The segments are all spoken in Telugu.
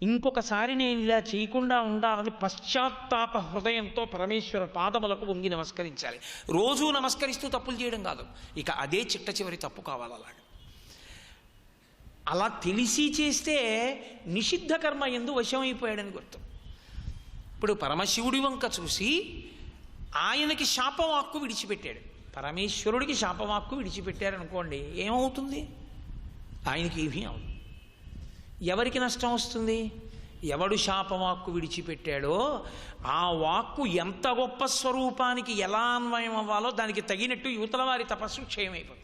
ఇంకొకసారి నేను ఇలా చేయకుండా ఉండాలని పశ్చాత్తాప హృదయంతో పరమేశ్వర పాదములకు వంగి నమస్కరించాలి. రోజూ నమస్కరిస్తూ తప్పులు చేయడం కాదు, ఇక అదే చిట్ట చివరి తప్పు కావాలి. అలా తెలిసి చేస్తే నిషిద్ధ కర్మ యందు వశమైపోయాడని గుర్తు. ఇప్పుడు పరమశివుడి వంక చూసి ఆయనకి శాపవాక్కు విడిచిపెట్టాడు, పరమేశ్వరుడికి శాపవాక్కు విడిచిపెట్టారనుకోండి, ఏమవుతుంది? ఆయనకి ఏమీ అవుతుంది. ఎవరికి నష్టం వస్తుంది? ఎవడు శాపవాక్కు విడిచిపెట్టాడో ఆ వాక్కు ఎంత గొప్ప స్వరూపానికి ఎలా అన్వయం అవ్వాలో దానికి తగినట్టు యువతల వారి తపస్సు క్షయమైపోతుంది.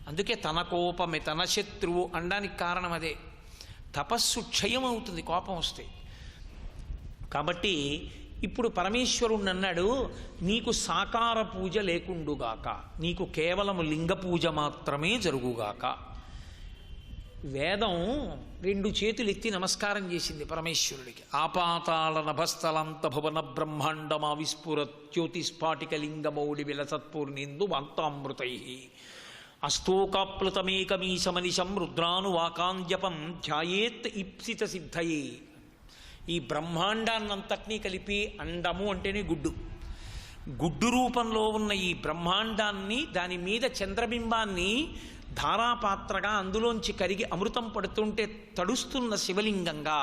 అందుకే తన కోపమే తన శత్రువు అనడానికి కారణం అదే. తపస్సు క్షయం అవుతుంది కోపం వస్తే. కాబట్టి ఇప్పుడు పరమేశ్వరుణ్ణి అన్నాడు, నీకు సాకార పూజ లేకుండుగాక, నీకు కేవలము లింగ పూజ మాత్రమే జరుగుగాక. వేదం 2 చేతులు ఎత్తి నమస్కారం చేసింది పరమేశ్వరుడికి. ఆపాతాళ నభస్థలంత భువన బ్రహ్మాండమా విస్ఫురత్ జ్యోతిస్ఫాటిక లింగమౌడి విలసత్పూర్ణిందు వాంతామృతై అస్తోకాప్లుతమేకమీశమనిశం రుద్రానువాకాంజపం ధ్యాయేత్ ఇప్సిత సిద్ధయే. ఈ బ్రహ్మాండాన్నంతటినీ కలిపి, అండము అంటేనే గుడ్డు, గుడ్డు రూపంలో ఉన్న ఈ బ్రహ్మాండాన్ని, దాని మీద చంద్రబింబాన్ని ధారాపాత్రగా అందులోంచి కరిగి అమృతం పడుతుంటే తడుస్తున్న శివలింగంగా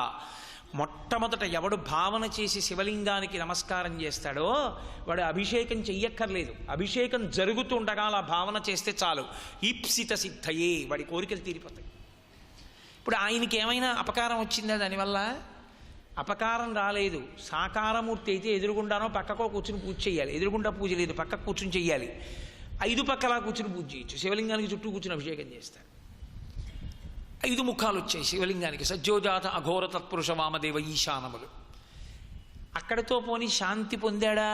మొట్టమొదట ఎవడు భావన చేసి శివలింగానికి నమస్కారం చేస్తాడో వాడు అభిషేకం చెయ్యక్కర్లేదు. అభిషేకం జరుగుతుండగా అలా భావన చేస్తే చాలు, ఈప్సిత సిద్ధయే, వాడి కోరికలు తీరిపోతాయి. ఇప్పుడు ఆయనకి ఏమైనా అపకారం వచ్చిందా? దానివల్ల అపకారం రాలేదు. సాకారమూర్తి అయితే ఎదురుగుండానో పక్కకో కూర్చుని పూజ చేయాలి. ఎదురుగుండా పూజ లేదు, పక్కకు కూర్చుని చెయ్యాలి. 5 పక్కలా కూర్చుని పూజ చేయొచ్చు. శివలింగానికి చుట్టూ కూర్చుని అభిషేకం చేస్తారు. 5 ముఖాలు వచ్చాయి శివలింగానికి, సజ్జోజాత అఘోర తత్పురుష వామదేవ ఈశానములు. అక్కడితో పోని శాంతి పొందాడా?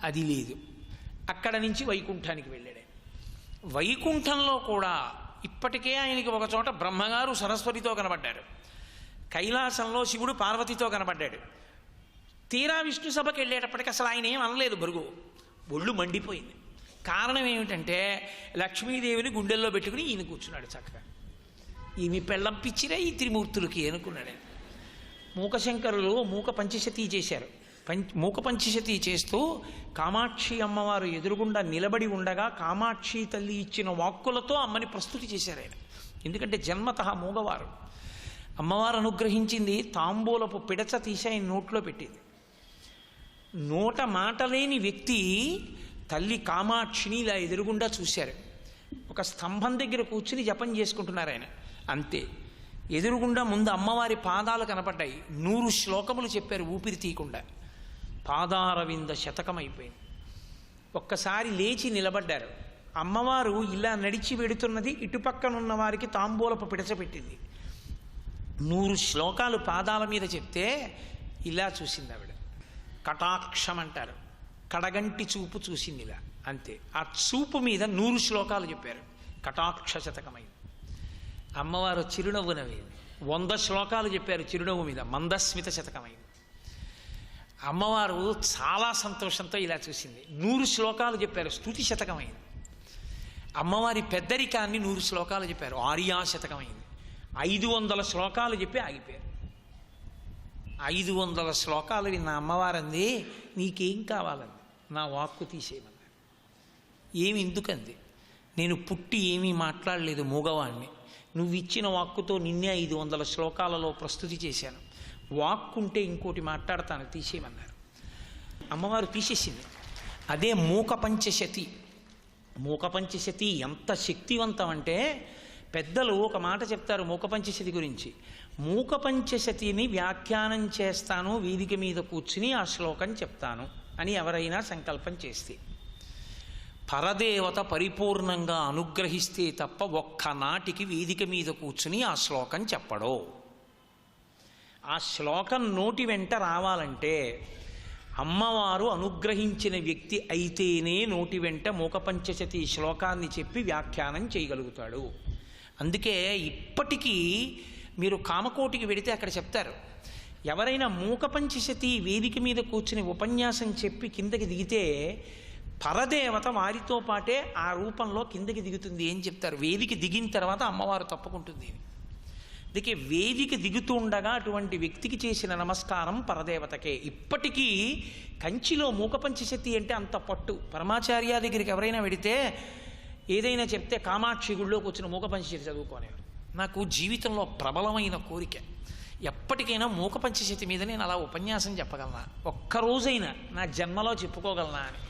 అది లేదు. అక్కడ నుంచి వైకుంఠానికి వెళ్ళాడు. వైకుంఠంలో కూడా ఇప్పటికే ఆయనకి ఒక చోట బ్రహ్మగారు సరస్వతితో కనబడ్డారు, కైలాసంలో శివుడు పార్వతితో కనబడ్డాడు. తీరా విష్ణు సభకి వెళ్ళేటప్పటికి అసలు ఆయన ఏం అనలేదు, బరుగు ఒళ్ళు మండిపోయింది. కారణం ఏమిటంటే లక్ష్మీదేవిని గుండెల్లో పెట్టుకుని ఈయన కూర్చున్నాడు చక్కగా. ఈమె పెళ్ళం పిచ్చిరా ఈ త్రిమూర్తులకి అనుకున్నాడు. మూకశంకరులు మూక పంచశతి చేశారు. మూక పంచశతి చేస్తూ కామాక్షి అమ్మవారు ఎదురుగుండా నిలబడి ఉండగా కామాక్షి తల్లి ఇచ్చిన వాక్కులతో అమ్మని ప్రస్తుతి చేశారు ఆయన. ఎందుకంటే జన్మతః మూగవారు. అమ్మవారు అనుగ్రహించింది తాంబూలపు పిడచ తీసి ఆయన నోట్లో పెట్టింది. నోట మాట లేని వ్యక్తి తల్లి కామాక్షిని ఇలా ఎదురుగుండా చూశారు. ఒక స్తంభం దగ్గర కూర్చుని జపం చేసుకుంటున్నారు ఆయన. అంతే, ఎదురుగుండా ముందు అమ్మవారి పాదాలు కనపడ్డాయి. 100 శ్లోకములు చెప్పారు ఊపిరి తీయకుండా. పాదారవింద శతకం అయిపోయింది. ఒక్కసారి లేచి నిలబడ్డారు. అమ్మవారు ఇలా నడిచి వెడుతున్నది, ఇటుపక్కనున్న వారికి తాంబూలపు పిడచపెట్టింది. 100 శ్లోకాలు పాదాల మీద చెప్తే ఇలా చూసింది ఆవిడ. కటాక్షం అంటారు, కడగంటి చూపు చూసింది ఇలా. అంతే, ఆ చూపు మీద 100 శ్లోకాలు చెప్పారు. కటాక్ష శతకమైంది. అమ్మవారు చిరునవ్వు నవ్వింది. 100 శ్లోకాలు చెప్పారు చిరునవ్వు మీద, మందస్మిత శతకమైంది. అమ్మవారు చాలా సంతోషంతో ఇలా చూసింది. 100 శ్లోకాలు చెప్పారు, స్తుతి శతకమైంది. అమ్మవారి పెద్దరికాన్ని 100 శ్లోకాలు చెప్పారు, ఆర్యా శతకమైంది. 500 శ్లోకాలు చెప్పి ఆగిపోయారు. 500 శ్లోకాలు విన్న అమ్మవారంది, నీకేం కావాలంది? నా వాక్కు తీసేయమన్నారు. ఏమి ఎందుకంది? నేను పుట్టి ఏమీ మాట్లాడలేదు, మూగవాణ్ణి. నువ్వు ఇచ్చిన వాక్కుతో నిన్నే 500 శ్లోకాలలో ప్రస్తుతి చేశాను. వాక్కుంటే ఇంకోటి మాట్లాడతాను, తీసేయమన్నారు. అమ్మవారు తీసేసింది. అదే మూక పంచశతి. మూక పంచశతి ఎంత శక్తివంతం అంటే, పెద్దలు ఒక మాట చెప్తారు మూక పంచశతి గురించి. మూక పంచశతిని వ్యాఖ్యానం చేస్తాను, వేదిక మీద కూర్చుని ఆ శ్లోకం చెప్తాను అని ఎవరైనా సంకల్పం చేస్తే, పరదేవత పరిపూర్ణంగా అనుగ్రహిస్తే తప్ప ఒక్కనాటికి వేదిక మీద కూర్చుని ఆ శ్లోకం చెప్పడో. ఆ శ్లోకం నోటి వెంట రావాలంటే అమ్మవారు అనుగ్రహించిన వ్యక్తి అయితేనే నోటి వెంట మూక పంచశతి శ్లోకాన్ని చెప్పి వ్యాఖ్యానం చేయగలుగుతాడు. అందుకే ఇప్పటికీ మీరు కామకోటికి వెడితే అక్కడ చెప్తారు, ఎవరైనా మూక పంచశతి వేదిక మీద కూర్చుని ఉపన్యాసం చెప్పి కిందకి దిగితే పరదేవత వారితో పాటే ఆ రూపంలో కిందకి దిగుతుంది. ఏం చెప్తారు? వేదిక దిగిన తర్వాత అమ్మవారు తప్పుకుంటుంది. అందుకే వేదిక దిగుతూ ఉండగా అటువంటి వ్యక్తికి చేసిన నమస్కారం పరదేవతకే. ఇప్పటికీ కంచిలో మూకపంచశతి అంటే అంత పట్టు. పరమాచార్య దగ్గరికి ఎవరైనా వెడితే ఏదైనా చెప్తే కామాక్షి గుళ్ళోకి వచ్చిన మూకపంచశతి చదువుకోనేవారు. నాకు జీవితంలో ప్రబలమైన కోరిక, ఎప్పటికైనా మూకపంచశతి మీద నేను అలా ఉపన్యాసం చెప్పగలనా, ఒక్కరోజైనా నా జన్మలో చెప్పుకోగలనా అని.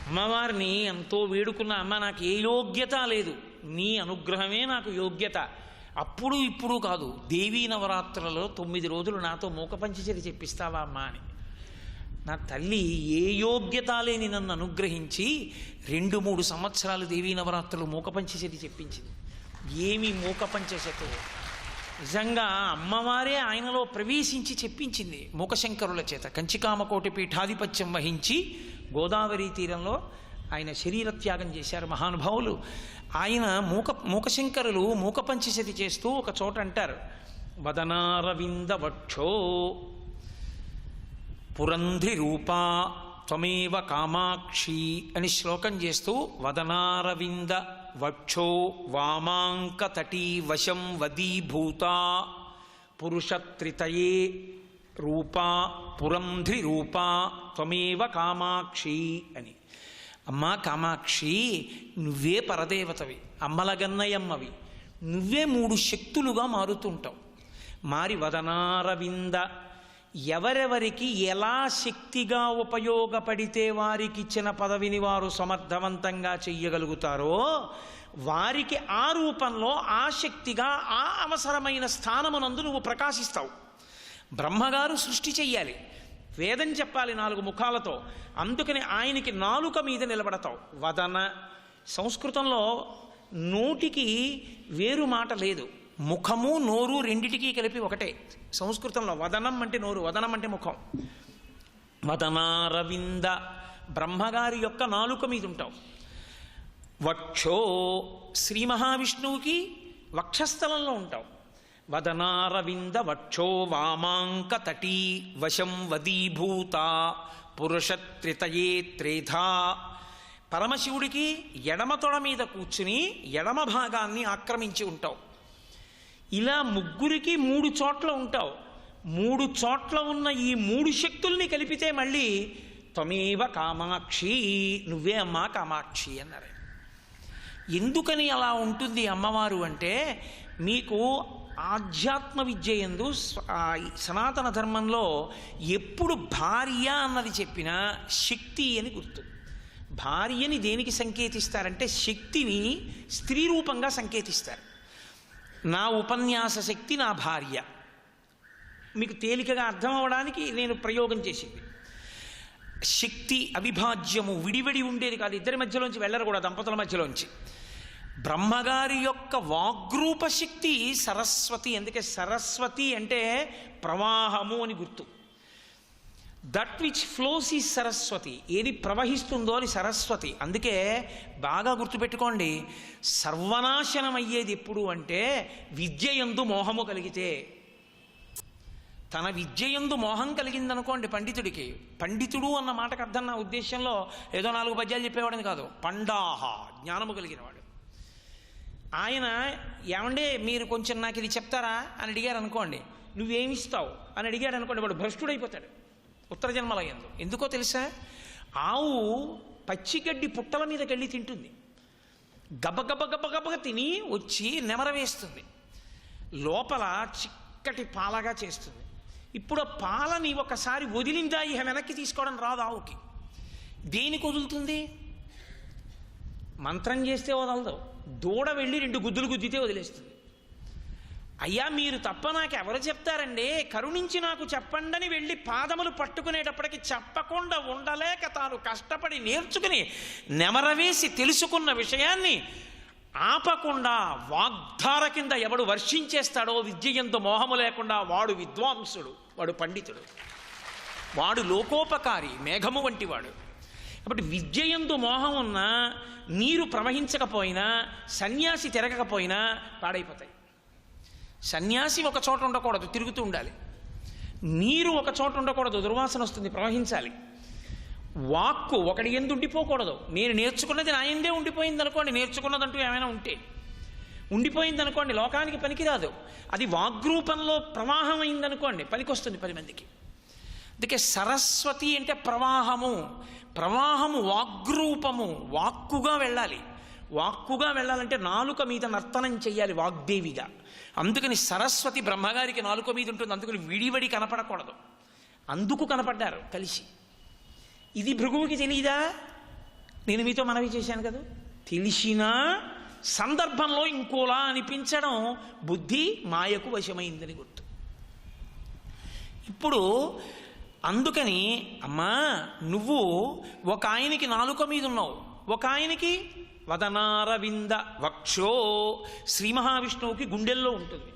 అమ్మవారిని ఎంతో వేడుకున్న, అమ్మ నాకు ఏ యోగ్యత లేదు, నీ అనుగ్రహమే నాకు యోగ్యత, అప్పుడు ఇప్పుడు కాదు, దేవీ నవరాత్రులలో 9 రోజులు నాతో మూకపంచశతి చెప్పిస్తావా అమ్మా అని. నా తల్లి ఏ యోగ్యత లేని నన్ను అనుగ్రహించి 2-3 సంవత్సరాలు దేవీ నవరాత్రులు మూకపంచశతి చెప్పించింది. ఏమి మూకపంచశతో! నిజంగా అమ్మవారే ఆయనలో ప్రవేశించి చెప్పించింది మూకశంకరుల చేత. కంచికామకోటి పీఠాధిపత్యం వహించి గోదావరి తీరంలో ఆయన శరీరత్యాగం చేశారు మహానుభావులు. ఆయన మూకశంకరులు మూకపంచశతి చేస్తూ ఒక చోట అంటారు, వదనారవింద వక్షో పురంధ్రి రూపా త్వమేవ కామాక్షి అని శ్లోకం చేస్తూ, వదనారవింద వక్షో వామాంకతటీ వశం వదీభూత పురుషత్రితయే రూపా పురంధ్రి రూపా త్వమేవ కామాక్షి అని. అమ్మా కామాక్షి, నువ్వే పరదేవతవి, అమ్మలగన్నయమ్మవి, నువ్వే 3 శక్తులుగా మారుతుంటావు. మారి వదనారవింద, ఎవరెవరికి ఎలా శక్తిగా ఉపయోగపడితే వారికి ఇచ్చిన పదవిని వారు సమర్థవంతంగా చెయ్యగలుగుతారో వారికి ఆ రూపంలో ఆ శక్తిగా ఆ అవసరమైన స్థానమునందు నువ్వు ప్రకాశిస్తావు. బ్రహ్మగారు సృష్టి చెయ్యాలి, వేదం చెప్పాలి 4 ముఖాలతో, అందుకని ఆయనకి నాలుక మీద నిలబడతావు. వదన, సంస్కృతంలో నోటికి వేరు మాట లేదు, ముఖము నోరు రెండిటికీ కలిపి ఒకటే. సంస్కృతంలో వదనం అంటే నోరు, వదనం అంటే ముఖం. వదనారవింద, బ్రహ్మగారి యొక్క నాలుక మీద ఉంటావు. వక్షో, శ్రీ మహావిష్ణువుకి వక్షస్థలంలో ఉంటావు. వదనారవింద వక్షో వామాంకతటీ వశం వదీభూత పురుషత్రితయే త్రేధా, పరమశివుడికి ఎడమ తొడ మీద కూర్చుని ఎడమ భాగాన్ని ఆక్రమించి ఉంటావు. ఇలా ముగ్గురికి 3 చోట్ల ఉంటావు. 3 చోట్ల ఉన్న ఈ 3 శక్తుల్ని కలిపితే మళ్ళీ త్వమేవ కామాక్షి, నువ్వే అమ్మా కామాక్షి అన్నారు. ఎందుకని అలా ఉంటుంది అమ్మవారు అంటే, మీకు ఆధ్యాత్మ విద్య యందు సనాతన ధర్మంలో ఎప్పుడు భార్య అన్నది చెప్పినా శక్తి అని గుర్తు. భార్యని దేనికి సంకేతిస్తారంటే శక్తిని స్త్రీ రూపంగా సంకేతిస్తారు. నా ఉపన్యాస శక్తి నా భార్య, మీకు తేలికగా అర్థం అవ్వడానికి నేను ప్రయోగం చేసింది. శక్తి అవిభాజ్యము, విడివిడి ఉండేది కాదు, ఇద్దరి మధ్యలోంచి వెళ్ళరు కూడా, దంపతుల మధ్యలోంచి. బ్రహ్మగారి యొక్క వాగ్రూప శక్తి సరస్వతి, అందుకే సరస్వతి అంటే ప్రవాహము అని గుర్తు. That which flows is Saraswati, ఏది ప్రవహిస్తుందో అది సరస్వతి. అందుకే బాగా గుర్తుపెట్టుకోండి, సర్వనాశనం అయ్యేది ఎప్పుడు అంటే విద్యయందు మోహము కలిగితే. తన విద్యయందు మోహం కలిగిందనుకోండి పండితుడికి, పండితుడు అన్న మాటకు అర్థం నా ఉద్దేశంలో ఏదో 4 పద్యాలు చెప్పేవాడని కాదు, పండాహ, జ్ఞానము కలిగినవాడు. ఆయన ఏమండే మీరు కొంచెం నాకు ఇది చెప్తారా అని అడిగారు అనుకోండి, నువ్వేమిస్తావు అని అడిగాడు అనుకోండి, వాడు భ్రష్టుడైపోతాడు ఉత్తర జన్మల యందు. ఎందుకో తెలుసా, ఆవు పచ్చిగడ్డి పుట్టల మీదకి వెళ్ళి తింటుంది, గబగబగబగబగ తిని వచ్చి నెమర వేస్తుంది, లోపల చిక్కటి పాలగా చేస్తుంది. ఇప్పుడు ఆ పాలని ఒకసారి వదిలిందా ఇహ వెనక్కి తీసుకోవడం రాదు ఆవుకి. దేనికి వదులుతుంది? మంత్రం చేస్తే వదలదు, దూడ వెళ్ళి 2 గుద్దులు గుద్దితే వదిలేస్తుంది. అయ్యా మీరు తప్ప నాకు ఎవరు చెప్తారండి, కరుణించి నాకు చెప్పండని వెళ్ళి పాదములు పట్టుకునేటప్పటికి చెప్పకుండా ఉండలేక తాను కష్టపడి నేర్చుకుని నెమరవేసి తెలుసుకున్న విషయాన్ని ఆపకుండా వాగ్ధార కింద ఎవడు వర్షించేస్తాడో విద్యయందు మోహము లేకుండా వాడు విద్వాంసుడు, వాడు పండితుడు, వాడు లోకోపకారి, మేఘము వంటి వాడు. కాబట్టి విద్యయందు మోహం ఉన్నా, నీరు ప్రవహించకపోయినా, సన్యాసి తిరగకపోయినా పాడైపోతాయి. సన్యాసి ఒక చోట ఉండకూడదు, తిరుగుతూ ఉండాలి. నీరు ఒక చోట ఉండకూడదు, దుర్వాసన వస్తుంది, ప్రవహించాలి. వాక్కు ఒకటి ఎందు ఉండిపోకూడదు. నేను నేర్చుకున్నది నా ఎందే ఉండిపోయింది అనుకోండి, నేర్చుకున్నదంటూ ఏమైనా ఉంటే ఉండిపోయింది అనుకోండి లోకానికి పనికిరాదు. అది వాగ్రూపంలో ప్రవాహం అయిందనుకోండి పనికొస్తుంది 10 మందికి. అందుకే సరస్వతి అంటే ప్రవాహము. ప్రవాహము వాగ్రూపము, వాక్కుగా వెళ్ళాలి. వాక్కుగా వెళ్ళాలంటే నాలుక మీద నర్తనం చెయ్యాలి వాగ్దేవిగా. అందుకని సరస్వతి బ్రహ్మగారికి నాలుక మీద ఉంటుంది. అందుకని విడివడి కనపడకూడదు. అందుకు కనపడ్డారు కలిసి. ఇది భృగువుకి తెలియదా? నేను మీతో మనవి చేశాను కదా. తెలిసిన సందర్భంలో ఇంకోలా అనిపించడం బుద్ధి మాయకు వశమైందని గుర్తు. ఇప్పుడు అందుకని అమ్మా నువ్వు ఒక ఆయనకి నాలుక మీద ఉన్నావు, ఒక ఆయనకి వదనారవింద వక్షో. శ్రీ మహావిష్ణువుకి గుండెల్లో ఉంటుంది.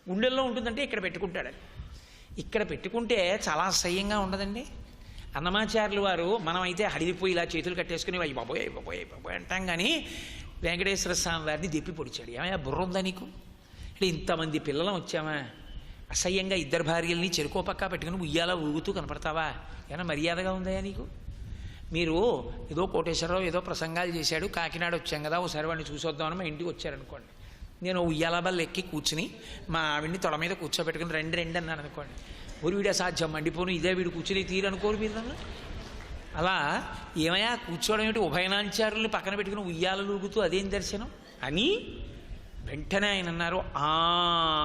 గుండెల్లో ఉంటుందంటే ఇక్కడ పెట్టుకుంటాడని. ఇక్కడ పెట్టుకుంటే చాలా అసహ్యంగా ఉండదండి. అన్నమాచార్యులు వారు మనమైతే హడిలిపోయి ఇలా చేతులు కట్టేసుకుని అయ్యి బాబోయ్ అయ్యి బాబోయ్ అయ్యి బాబోయ్ అంటాం. కానీ వెంకటేశ్వర స్వామి వారిని దెప్పి పొడిచాడు. ఏమయ్యా బుర్ర ఉందా నీకు? అంటే ఇంతమంది పిల్లలం వచ్చామా, అసహ్యంగా 2 భార్యల్ని చెరుకో పక్కా పెట్టుకుని ఉయ్యాలా ఊగుతూ కనపడతావా? ఏమైనా మర్యాదగా ఉందా నీకు? మీరు ఏదో కోటేశ్వరరావు ఏదో ప్రసంగాలు చేశాడు, కాకినాడ వచ్చాం కదా ఒకసారి వాడిని చూసొద్దామని మా ఇంటికి వచ్చారనుకోండి. నేను ఉయ్యాల బల్ల ఎక్కి కూర్చుని మా ఆవిడ్ని తొడ మీద కూర్చోబెట్టుకుని రెండు అన్నాను అనుకోండి. ఊరి వీడే సాధ్యం మండిపోను, ఇదే వీడు కూర్చుని తీరనుకోరు మీరు నన్ను. అలా ఏమయ్యా కూర్చోవడం ఏమిటి, ఉభయనాంచారుల్ని పక్కన పెట్టుకుని ఉయ్యాలు ఊగుతూ అదేం దర్శనం అని వెంటనే ఆయన అన్నారు.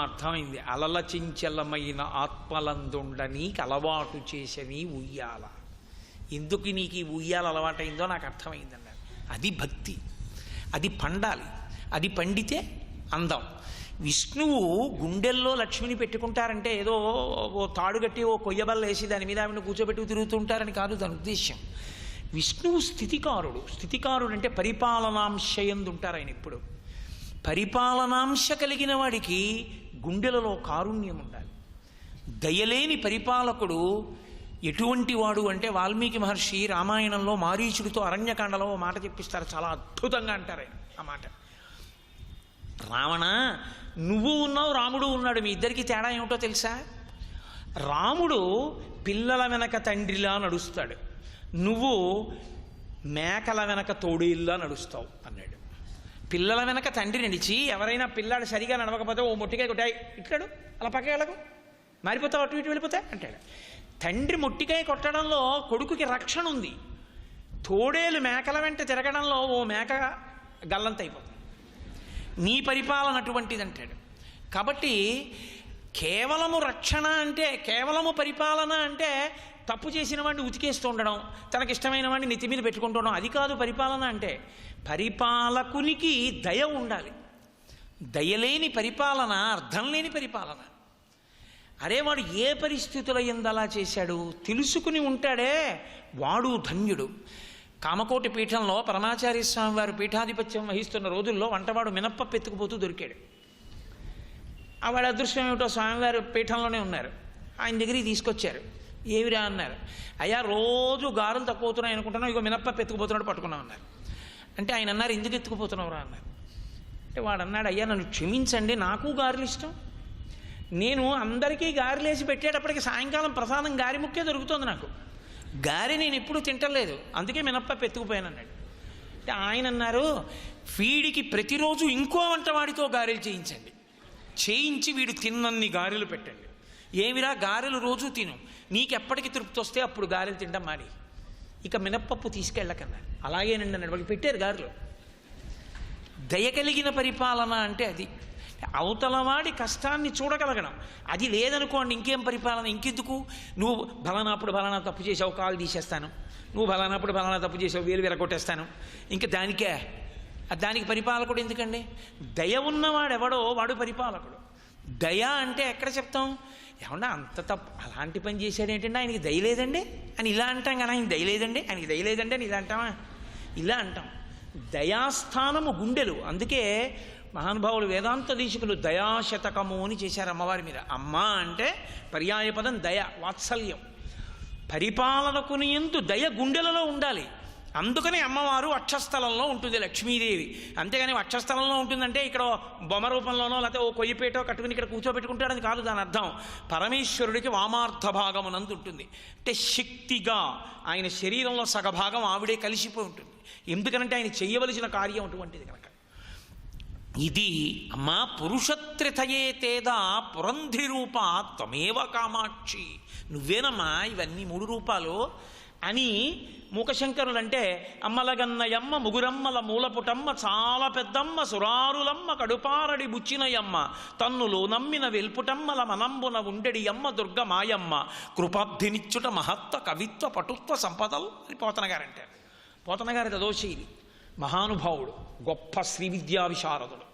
అర్థమైంది. అలల చించలమైన ఆత్మలందుండని అలవాటు చేసని ఉయ్యాల. ఎందుకు నీకు ఈ ఉయ్యాల అలవాటైందో నాకు అర్థమైందన్నారు. అది భక్తి, అది పండాలి. అది పండితే అందం. విష్ణువు గుండెల్లో లక్ష్మిని పెట్టుకుంటారంటే ఏదో ఓ తాడుగట్టి ఓ కొయ్యబల్ల వేసి దాని మీద ఆవిడ కూర్చోబెట్టుకు తిరుగుతుంటారని కాదు దాని ఉద్దేశ్యం. విష్ణువు స్థితికారుడు. స్థితికారుడు అంటే పరిపాలనాంశయందు ఉంటారు ఆయన. ఇప్పుడు పరిపాలనాంశ కలిగిన వాడికి గుండెలలో కారుణ్యం ఉండాలి. దయలేని పరిపాలకుడు ఎటువంటి వాడు అంటే వాల్మీకి మహర్షి రామాయణంలో మారీచుడితో అరణ్యకాండలో మాట చెప్పిస్తారు. చాలా అద్భుతంగా అంటారు ఆయన ఆ మాట. రావణ, నువ్వు ఉన్నావు, రాముడు ఉన్నాడు, మీ ఇద్దరికి తేడా ఏమిటో తెలుసా? రాముడు పిల్లల వెనక తండ్రిలా నడుస్తాడు, నువ్వు మేకల వెనక తోడేళ్ళలా నడుస్తావు అన్నాడు. పిల్లల వెనక తండ్రి నడిచి ఎవరైనా పిల్లాడు సరిగా నడవకపోతే ఓ మొట్టికాయ కొట్టాయి ఇట్లాడు అలా పక్క వెళ్ళకు మారిపోతావు, అటు ఇటు వెళ్ళిపోతా అంటాడు. తండ్రి మొట్టికాయ కొట్టడంలో కొడుకుకి రక్షణ ఉంది. తోడేలు మేకల వెంట తిరగడంలో ఓ మేక గల్లంత అయిపోతుంది. నీ పరిపాలన అటువంటిది అంటాడు. కాబట్టి కేవలము రక్షణ అంటే, కేవలము పరిపాలన అంటే తప్పు చేసిన వాడిని ఉతికేస్తూ ఉండడం, తనకిష్టమైన వాడిని నెత్తి మీద పెట్టుకుంటుండడం, అది కాదు పరిపాలన అంటే. పరిపాలకునికి దయ ఉండాలి. దయలేని పరిపాలన అర్థం లేని పరిపాలన. అరే వాడు ఏ పరిస్థితుల యందు అలా చేశాడు తెలుసుకుని ఉంటాడే వాడు ధన్యుడు. కామకోటి పీఠంలో పరమాచార్య స్వామి వారు పీఠాధిపత్యం వహిస్తున్న రోజుల్లో వంటవాడు మినప్పప్పు ఎత్తుకుపోతూ దొరికాడు. వాడి అదృష్టం ఏమిటో స్వామివారు పీఠంలోనే ఉన్నారు. ఆయన దగ్గరికి తీసుకొచ్చారు. ఏమిరా అన్నారు. అయ్యా రోజు గారులు తక్కువ అవుతున్నాయి అనుకుంటున్నావు, ఇగో మినప్పప్పు ఎత్తుకుపోతున్నాడు పట్టుకున్నావు అన్నారు. అంటే ఆయన అన్నారు, ఎందుకు ఎత్తుకుపోతున్నావురా అన్నారు. అంటే వాడు అన్నాడు, అయ్యా నన్ను క్షమించండి, నాకు గారెలు ఇష్టం. నేను అందరికీ గారెలేసి పెట్టేటప్పటికి సాయంకాలం ప్రసాదం గారి ముక్కే దొరుకుతుంది నాకు. గారె నేను ఎప్పుడూ తింటలేదు, అందుకే మినప్పప్పు ఎత్తుకుపోయాను అన్నాడు. అంటే ఆయన అన్నారు, వీడికి ప్రతిరోజు ఇంకో వంటవాడితో గారెలు చేయించి వీడు తిన్నన్ని గారెలు పెట్టండి. ఏమిరా గారెలు రోజు తిను, నీకెప్పటికి తృప్తి వస్తే అప్పుడు గారెలు తింటాం మాని, ఇక మినప్పప్పు తీసుకెళ్ళకన్నారు. అలాగేనండి అన్నాడు. వాళ్ళకి పెట్టారు గారెలు. దయ కలిగిన పరిపాలన అంటే అది. అవతలవాడి కష్టాన్ని చూడగలగడం. అది లేదనుకోండి ఇంకేం పరిపాలన, ఇంకెందుకు? నువ్వు బలానాప్పుడు బలానా తప్పు చేసావు కాలు తీసేస్తాను, నువ్వు బలానాప్పుడు బలానా తప్పు చేసావు వేలు విరగొట్టేస్తాను, ఇంకా దానికి పరిపాలకుడు ఎందుకండి? దయ ఉన్నవాడెవడో వాడు పరిపాలకుడు. దయ అంటే ఎక్కడ చెప్తాం? ఏమన్నా అంత తప్పు అలాంటి పని చేశాడు ఏంటంటే ఆయనకి దయ లేదండి అని ఇలా అంటాం కదా. ఆయనకి దయ లేదండి, ఆయనకి దయ లేదండి అని ఇలా అంటామా? ఇలా అంటాం. దయాస్థానము గుండెలు. అందుకే మహానుభావులు వేదాంత దీక్షకులు దయాశతకము అని చేశారు అమ్మవారి మీద. అమ్మ అంటే పర్యాయపదం దయ, వాత్సల్యం. పరిపాలనకుని యందు దయ గుండెలలో ఉండాలి. అందుకని అమ్మవారు అక్షస్థలంలో ఉంటుంది లక్ష్మీదేవి. అంతేగాని అక్షస్థలంలో ఉంటుందంటే ఇక్కడ బొమ్మ రూపంలోనో లేకపోతే ఓ కొయ్యిపేటో కట్టుకుని ఇక్కడ కూర్చోబెట్టుకుంటాడని కాదు దాని అర్థం. పరమేశ్వరుడికి వామార్థ భాగమునందు ఉంటుంది. అంటే శక్తిగా ఆయన శరీరంలో సగభాగం ఆవిడే కలిసిపోయి ఉంటుంది. ఎందుకనంటే ఆయన చెయ్యవలసిన కార్యం అటువంటిది కనుక. ఇది అమ్మా పురుషత్రితయే తేదా పురంధి రూప త్వమేవ కామాక్షి, నువ్వేనమ్మా ఇవన్నీ 3 రూపాలు అని మూకశంకరులు అంటే, అమ్మలగన్నయమ్మ ముగురమ్మల మూలపుటమ్మ చాలా పెద్దమ్మ సురారులమ్మ కడుపారడి బుచ్చినయమ్మ తన్నులు నమ్మిన వెల్పుటమ్మల మనంబున ఉండెడి అమ్మ దుర్గ మాయమ్మ కృపాబ్ధినిచ్చుట మహత్వ కవిత్వ పటుత్వ సంపదలు అని పోతన గారంటే. పోతన గారి దదోశైలి మహానుభావుడు, గొప్ప శ్రీ విద్యా విశారదుడు.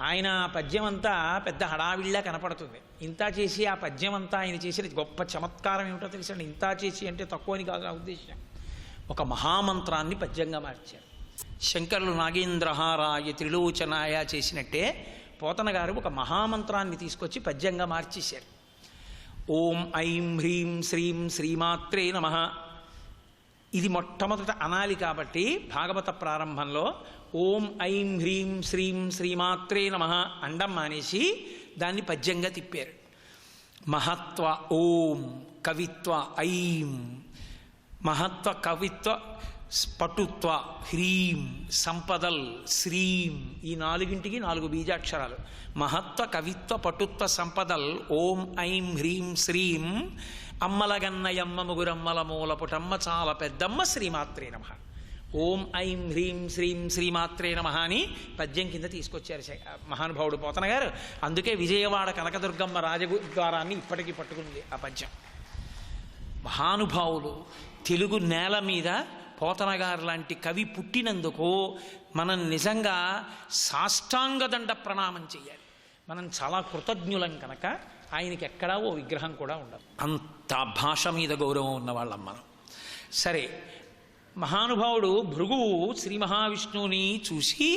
ఆయన పద్యం అంతా పెద్ద హడావిడిలా కనపడుతుంది. ఇంత చేసి ఆ పద్యం అంతా ఆయన చేసిన గొప్ప చమత్కారం ఏమిటో తెలుసండి. ఇంత చేసి అంటే తక్కువని కాదు నా ఉద్దేశం. ఒక మహామంత్రాన్ని పద్యంగా మార్చారు. శంకరులు నాగేంద్రహారాయ త్రిలోచనాయ చేసినట్టే పోతన గారు ఒక మహామంత్రాన్ని తీసుకొచ్చి పద్యంగా మార్చేశారు. ఓం ఐం హ్రీం శ్రీం శ్రీమాత్రే నమః. ఇది మొట్టమొదట అనాలి కాబట్టి భాగవత ప్రారంభంలో ఓం ఐం హ్రీం శ్రీం శ్రీమాత్రే నమః అండం మానేసి దాన్ని పద్యంగా తిప్పారు. మహత్వ ఓం, కవిత్వ ఐం, మహత్వ కవిత్వ పటుత్వ హ్రీం, సంపదల్ శ్రీం. ఈ 4ంటికి 4 బీజాక్షరాలు. మహత్వ కవిత్వ పటుత్వ సంపదల్ ఓం ఐం హ్రీం శ్రీం అమ్మలగన్నయమ్మ ముగురమ్మల మూలపుటమ్మ చాలా పెద్దమ్మ శ్రీమాత్రే నమః. ఓం ఐం హ్రీం శ్రీం శ్రీమాత్రే నమః అని పద్యం కింద తీసుకొచ్చారు మహానుభావుడు పోతన గారు. అందుకే విజయవాడ కనకదుర్గమ్మ రాజద్వారాన్ని ఇప్పటికీ పట్టుకుంది ఆ పద్యం. మహానుభావులు తెలుగు నేల మీద పోతన గారు లాంటి కవి పుట్టినందుకు మనం నిజంగా సాష్టాంగదండ ప్రణామం చెయ్యాలి. మనం చాలా కృతజ్ఞులం కనుక ఆయనకి ఎక్కడా ఓ విగ్రహం కూడా ఉండదు. అంత భాష మీద గౌరవం ఉన్నవాళ్ళం మనం. సరే, మహానుభావుడు భృగువు శ్రీ మహావిష్ణువుని చూసి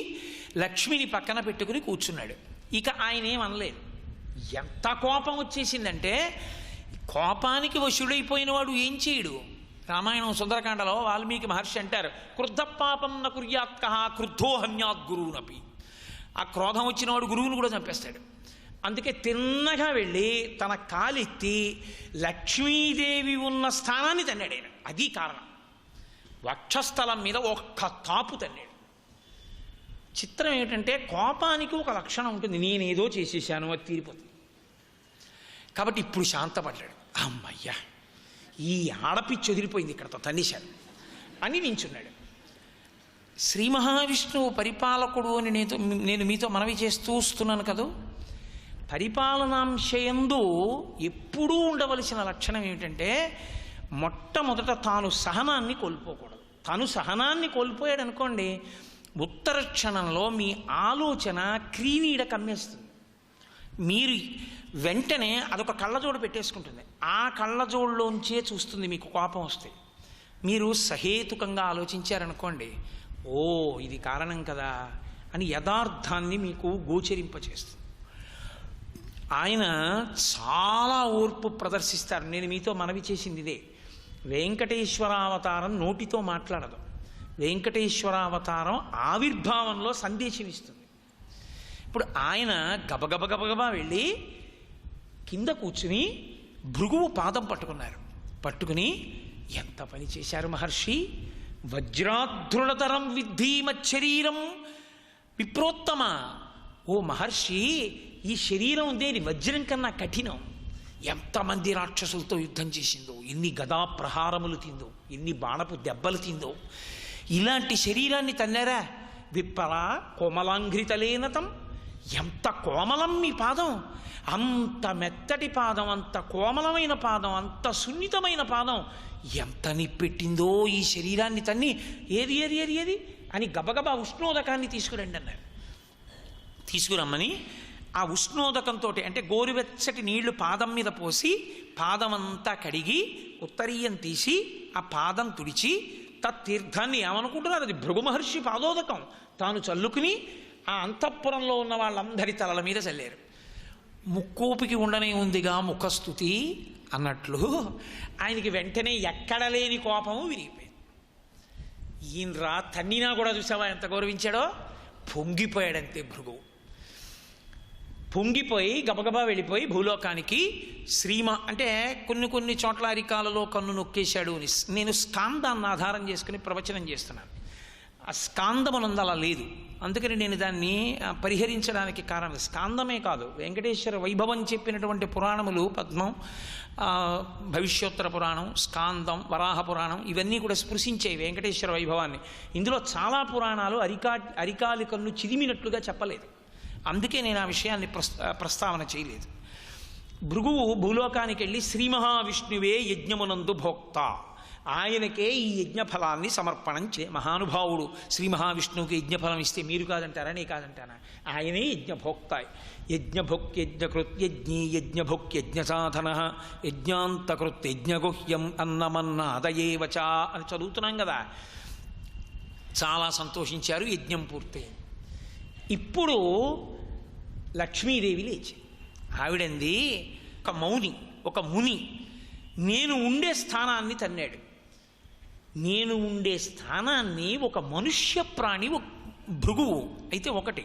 లక్ష్మిని పక్కన పెట్టుకుని కూర్చున్నాడు. ఇక ఆయన ఏమనలేదు. ఎంత కోపం వచ్చేసిందంటే, కోపానికి వశుడైపోయిన వాడు ఏం చేయడు. రామాయణం సుందరకాండలో వాల్మీకి మహర్షి అంటారు, క్రుద్ధ పాపం న కుర్యాత్క క్రుద్ధో హన్యాత్ గురువునపి. ఆ క్రోధం వచ్చినవాడు గురువును కూడా చంపేస్తాడు. అందుకే తిన్నగా వెళ్ళి తన కాలెత్తి లక్ష్మీదేవి ఉన్న స్థానాన్ని తన్నాడు ఆయన. అది కారణం. వక్షస్థలం మీద ఒక్క తాపు తన్నాడు. చిత్రం ఏమిటంటే, కోపానికి ఒక లక్షణం ఉంటుంది, నేనేదో చేసేసాను అది తీరిపోతుంది. కాబట్టి ఇప్పుడు శాంతపడ్డాడు. అమ్మయ్యా, ఈ ఆడపిచ్చి వదిలిపోయింది, ఇక్కడతో తన్నేశాడు అని నించున్నాడు. శ్రీ మహావిష్ణువు పరిపాలకుడు అని నేను మీతో మనవి చేస్తూ వస్తున్నాను కదూ. పరిపాలనాంశయందు ఎప్పుడూ ఉండవలసిన లక్షణం ఏమిటంటే, మొట్టమొదట తాను సహనాన్ని కోల్పోకూడదు. తాను సహనాన్ని కోల్పోయాడు అనుకోండి, ఉత్తర క్షణంలో మీ ఆలోచన క్రీనీడ కమ్మేస్తుంది. మీరు వెంటనే అదొక కళ్ళజోడు పెట్టేసుకుంటుంది. ఆ కళ్ళజోడులోంచే చూస్తుంది మీకు కోపం వస్తే. మీరు సహేతుకంగా ఆలోచించారనుకోండి, ఓ ఇది కారణం కదా అని యథార్థాన్ని మీకు గోచరింపచేస్తుంది. ఆయన చాలా ఓర్పు ప్రదర్శిస్తారు. నేను మీతో మనవి చేసింది ఇదే. వెంకటేశ్వరావతారం నోటితో మాట్లాడదు. వెంకటేశ్వరావతారం ఆవిర్భావంలో సందేశం ఇస్తుంది. ఇప్పుడు ఆయన గబగబా వెళ్ళి కింద కూర్చుని భృగువు పాదం పట్టుకున్నారు. పట్టుకుని, ఎంత పని చేశారు మహర్షి, వజ్రాధృఢతరం విద్ధి మచ్చరీరం విప్రోత్తమ. ఓ మహర్షి, ఈ శరీరం దేని వజ్రం కన్నా కఠినం. ఎంతమంది రాక్షసులతో యుద్ధం చేసిందో, ఎన్ని గదా ప్రహారములు తిందో, ఎన్ని బాణపు దెబ్బలు తిందో. ఇలాంటి శరీరాన్ని తన్నారా. విప్పరా కోమలాంఘ్రితలేనతం. ఎంత కోమలం మీ పాదం, అంత మెత్తటి పాదం, అంత కోమలమైన పాదం, అంత సున్నితమైన పాదం. ఎంత నిప్పెట్టిందో ఈ శరీరాన్ని తన్ని. ఏది ఏది ఏది ఏది అని గబగబా ఉష్ణోదకాన్ని తీసుకురండి అన్నారు. తీసుకురమ్మని ఆ ఉష్ణోదకంతో, అంటే గోరువెచ్చటి నీళ్లు పాదం మీద పోసి పాదమంతా కడిగి ఉత్తరీయం తీసి ఆ పాదం తుడిచి తత్తీర్థాన్ని ఏమనుకుంటున్నారు, అది భృగు మహర్షి పాదోదకం, తాను చల్లుకుని ఆ అంతఃపురంలో ఉన్న వాళ్ళందరి తలల మీద చల్లారు. ముక్కోపికి ఉండనే ఉందిగా ముఖస్థుతి అన్నట్లు ఆయనకి వెంటనే ఎక్కడ లేని కోపము విరిగిపోయింది. ఈయనరా తన్నినా కూడా చూసావా ఎంత గౌరవించాడో. పొంగిపోయాడంతే భృగువు. పొంగిపోయి గబగబా వెళ్ళిపోయి భూలోకానికి అంటే కొన్ని చోట్ల అరికాలలో కన్ను నొక్కేశాడు అని. నేను స్కాందాన్ని ఆధారం చేసుకుని ప్రవచనం చేస్తున్నాను. ఆ స్కాందమునందు అలా లేదు. అందుకని నేను దాన్ని పరిహరించడానికి కారణం స్కాందమే కాదు, వెంకటేశ్వర వైభవం చెప్పినటువంటి పురాణములు పద్మం, భవిష్యోత్తర పురాణం, స్కాందం, వరాహ పురాణం ఇవన్నీ కూడా స్పృశించాయి వెంకటేశ్వర వైభవాన్ని. ఇందులో చాలా పురాణాలు అరికాలి కన్ను చిదిమినట్లుగా చెప్పలేదు. అందుకే నేను ఆ విషయాన్ని ప్రస్తావన చేయలేదు. భృగువు భూలోకానికి వెళ్ళి శ్రీ మహావిష్ణువే యజ్ఞమునందు భోక్త, ఆయనకే ఈ యజ్ఞఫలాన్ని సమర్పణం మహానుభావుడు శ్రీ మహావిష్ణువుకి యజ్ఞఫలం ఇస్తే మీరు కాదంటారా, నీ కాదంటారా? ఆయనే యజ్ఞభోక్త. యజ్ఞభుక్ యజ్ఞకృత్ యజ్ఞీ యజ్ఞభుక్ యజ్ఞసాధన యజ్ఞాంతకృత్ యజ్ఞగుహ్యం అన్నమన్నాదయేవచ అని చదువుతున్నాం కదా. చాలా సంతోషించారు. యజ్ఞం పూర్తయింది. ఇప్పుడు లక్ష్మీదేవి లేచి ఆవిడంది, ఒక ముని నేను ఉండే స్థానాన్ని తన్నాడు. నేను ఉండే స్థానాన్ని ఒక మనుష్య ప్రాణి భృగువు అయితే ఒకటి.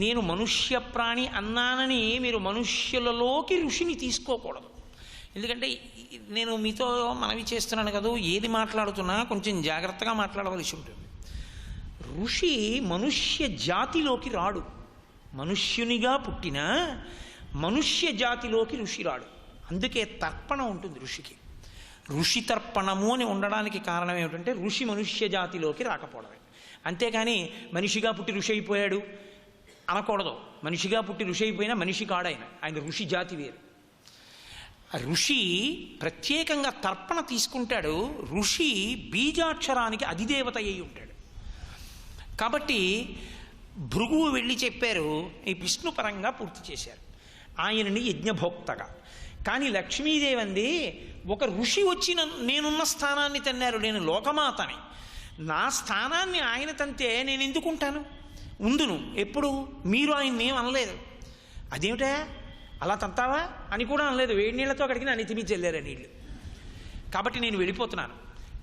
నేను మనుష్య ప్రాణి అన్నానని మీరు మనుష్యులలోకి ఋషిని తీసుకోకూడదు. ఎందుకంటే నేను మీతో మనవి చేస్తున్నాను కదా, ఏది మాట్లాడుతున్నా కొంచెం జాగ్రత్తగా మాట్లాడవలసి ఉంటుంది. ఋషి మనుష్య జాతిలోకి రాడు. మనుష్యునిగా పుట్టిన మనుష్య జాతిలోకి ఋషి రాడు. అందుకే తర్పణ ఉంటుంది ఋషికి. ఋషి తర్పణము అని ఉండడానికి కారణం ఏమిటంటే ఋషి మనుష్య జాతిలోకి రాకపోవడమే. అంతేకాని మనిషిగా పుట్టి ఋషి అయిపోయాడు అనకూడదు. మనిషిగా పుట్టి ఋషి అయిపోయినా మనిషి కాడాయన, ఆయన ఋషి జాతి వేరు. ఋషి ప్రత్యేకంగా తర్పణ తీసుకుంటాడు. ఋషి బీజాక్షరానికి అధిదేవత అయి ఉంటాడు. కాబట్టి భృగువు వెళ్ళి చెప్పారు, ఈ విష్ణుపరంగా పూర్తి చేశారు ఆయనని యజ్ఞభోక్తగా. కానీ లక్ష్మీదేవి అంది, ఒక ఋషి వచ్చి నేనున్న స్థానాన్ని తన్నారు, నేను లోకమాతని, నా స్థానాన్ని ఆయన తంతే నేను ఎందుకుంటాను, ఉందును. ఎప్పుడు మీరు ఆయన్ని ఏం అనలేదు. అదేమిటా అలా తంతావా అని కూడా అనలేదు. వేడి నీళ్లతో కడిగిన నెత్తిమీద చెల్లారు నీళ్ళు. కాబట్టి నేను వెళ్ళిపోతున్నాను,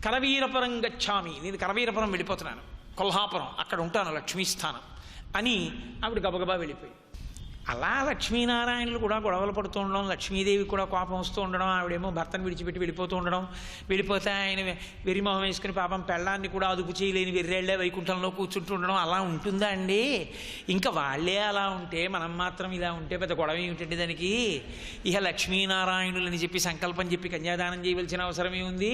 కరవీరపురం గచ్చామి, నేను కరవీరపురం వెళ్ళిపోతున్నాను, కొల్హాపురం అక్కడ ఉంటాను లక్ష్మీస్థానం అని ఆవిడ గబగబా వెళ్ళిపోయి. అలా లక్ష్మీనారాయణులు కూడా గొడవలు పడుతూ ఉండడం, లక్ష్మీదేవి కూడా కోపం వస్తూ ఉండడం, ఆవిడేమో భర్తను విడిచిపెట్టి వెళ్ళిపోతూ ఉండడం, వెళ్ళిపోతే ఆయన వెరిమొహం వేసుకుని పాపం పెళ్ళాన్ని కూడా అదుపు చేయలేని వెర్రేళ్లే వైకుంఠంలో కూర్చుంటూ ఉండడం. అలా ఉంటుందా అండి? ఇంకా వాళ్ళే అలా ఉంటే మనం మాత్రం ఇలా ఉంటే పెద్ద గొడవ ఏమిటండి దానికి? ఇక లక్ష్మీనారాయణులని చెప్పి సంకల్పం చెప్పి కన్యాదానం చేయవలసిన అవసరమే ఉంది?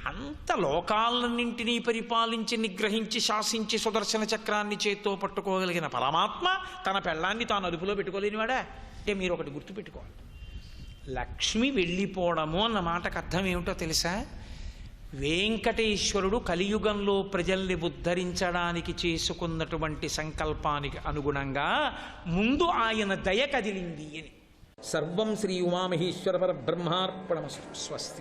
అంత లోకాలన్నింటినీ పరిపాలించి నిగ్రహించి శాసించి సుదర్శన చక్రాన్ని చేత్తో పట్టుకోగలిగిన పరమాత్మ తన పెళ్ళాన్ని తాను అదుపులో పెట్టుకోలేనివాడా? అంటే మీరు ఒకటి గుర్తుపెట్టుకోవాలి, లక్ష్మి వెళ్ళిపోవడము అన్న మాటకు అర్థం ఏమిటో తెలుసా? వెంకటేశ్వరుడు కలియుగంలో ప్రజల్ని ఉద్ధరించడానికి చేసుకున్నటువంటి సంకల్పానికి అనుగుణంగా ముందు ఆయన దయ కదిలింది అని. సర్వం శ్రీ ఉమామహేశ్వర పరబ్రహ్మార్పణమస్తు. స్వస్తి.